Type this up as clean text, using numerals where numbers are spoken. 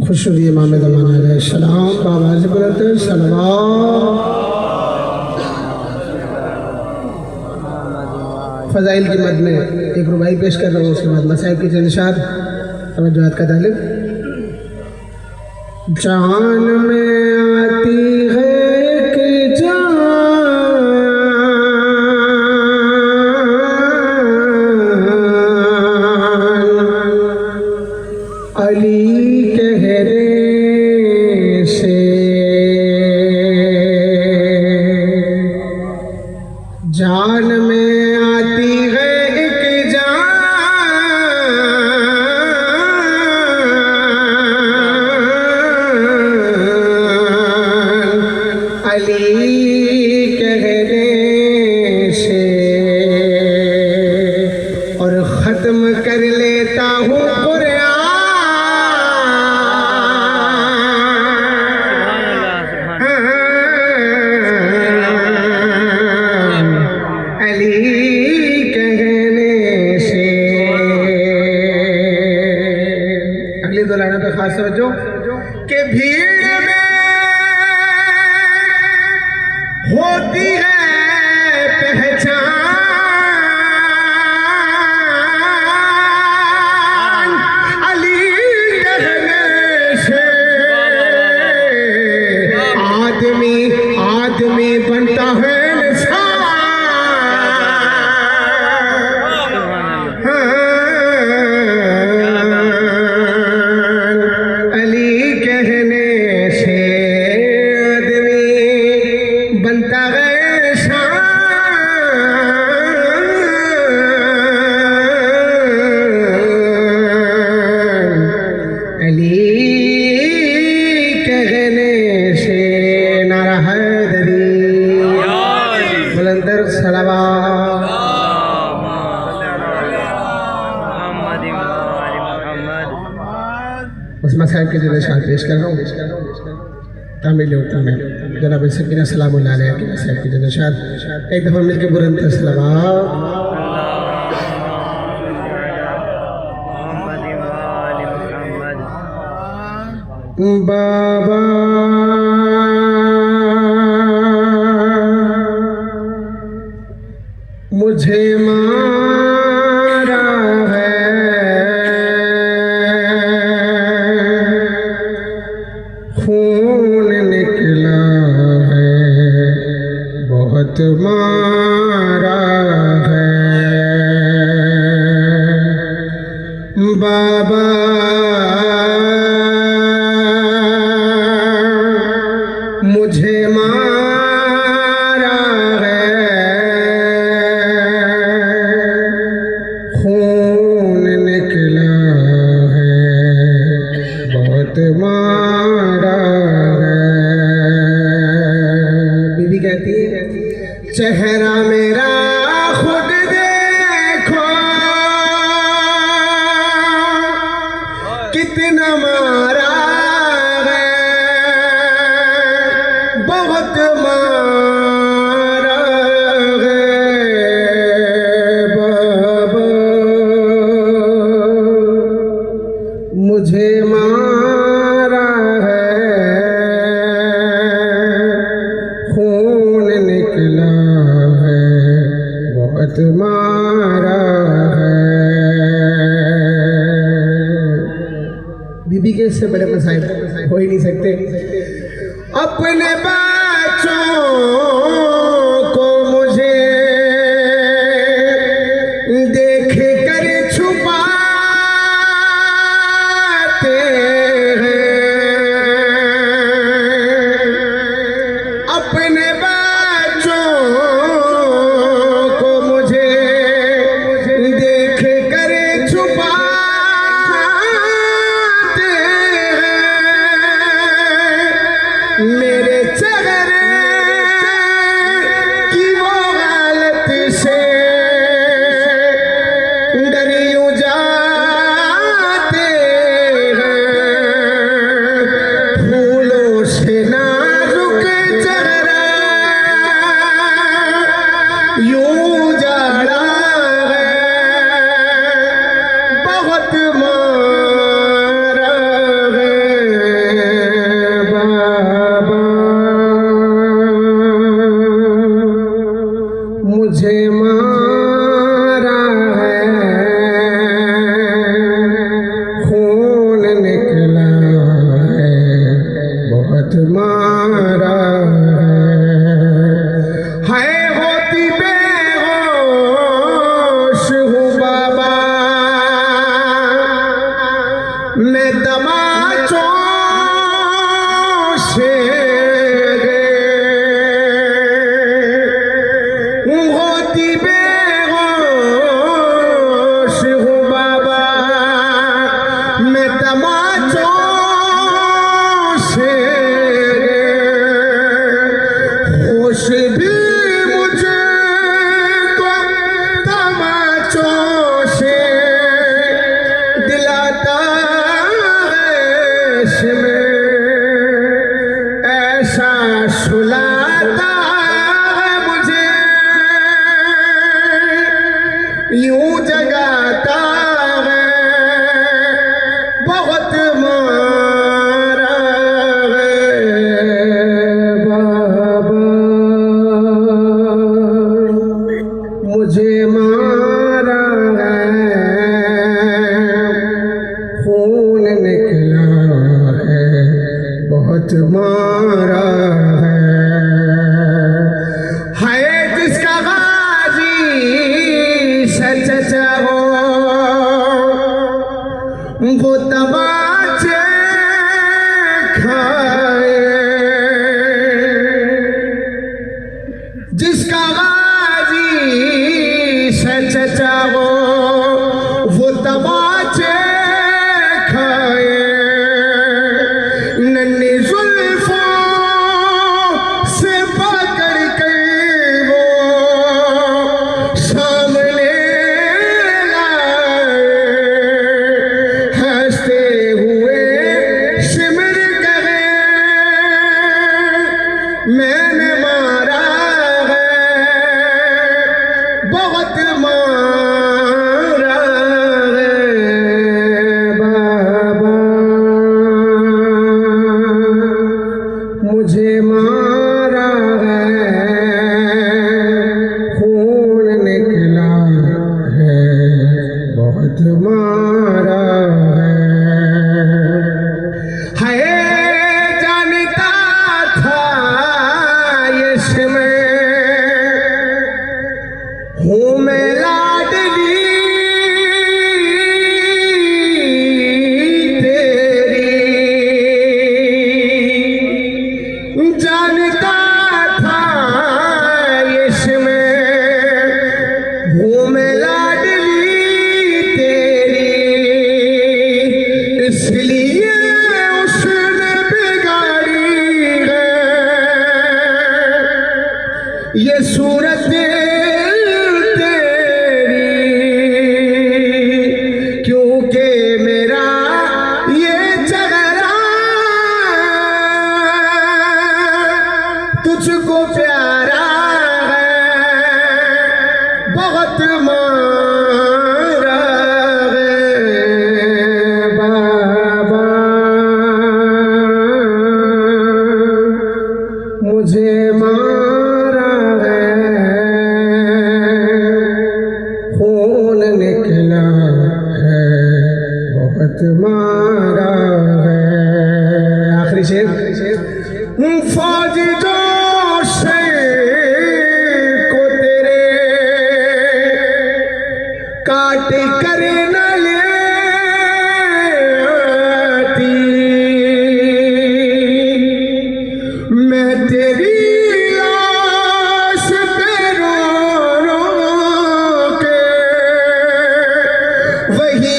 खुशुरी इमाम ज़माना अलैहिस्सलाम बाबा से बुलंद सलवात। फ़ज़ाइल की मद में एक रुबाई पेश कर रहा हूँ, उसके बाद मसाइब की चंद तवज्जुहात का तालिब। जान में आती है कि जान अली कहने से, जान में आती है एक जान अली कहने से, और ख़त्म कर लेता हूँ खास समझो कि भीड़ में होती है पहचान अली कहने से, आदमी आदमी बनता है मसाइब के जरिए शान पेश कर रहा हूँ। तामिल होता मैं जनाब सकीना सलामुल्लाह अलैहा की मसाइब के जरिए शान एक दफ़ा मिलकर बुलंद सलावत। बाबा मुझे मारा है, खून निकला है, बहुत मारा है बाबा, मुझे मारा है, खून निकला है, बहुत मारा है। बीबी कहती है चेहरा मेरा खुद देखो कितना मारा है, बहुत मारा है बाबा, मुझे मारा है, खून निकला है, बहुत मारा है। बीबी के इससे बड़े मसाइब हो ही नहीं सकते। अपने बच्चों को मुझे देख कर छुपाते हैं, अपने बच्चों को मुझे देख कर छुपाते हैं, मेरे चेहरे निकला है, बहुत मारा है होती बेहोश हूँ बाबा, मैं तमाचों से होती बेहोश हूँ बाबा, मैं तमाचों से होश भी मुझे को तमाचों से दिलाता है, इसमें ऐसा सुलाता है मुझे, यूं जगाता है, बहुत मारा है बाबा, मुझे मारा है, खून निकला है, बहुत मारा है जिसका गाजी सच हो, वो तमाचे खाए, जिसका गाजी सच हो, वो तमाचे खाए, नन्ही जुल्फों से पकड़ के वो सामने लाए, हंसते हुए सिमर करे, मैंने मारा है, बहुत मारा है बाबा, मुझे मारा है, खून निकला है, बहुत मारा है जानता था इसमें हूँ मैं लाडली तेरी, जानता था इसमें हूँ मैं लाडली तेरी, इसलिए उसने बिगाड़ी है ये सूरत तेरी, क्योंकि मेरा ये चेहरा तुझको प्यारा है, बहुत मारा है बाबा, मुझे मारा है, खून निकला है, बहुत मारा है। आखिरी शेर, फौज जोश को तेरे काट कर न लेती, मैं तेरी लाश पे रो रो के वही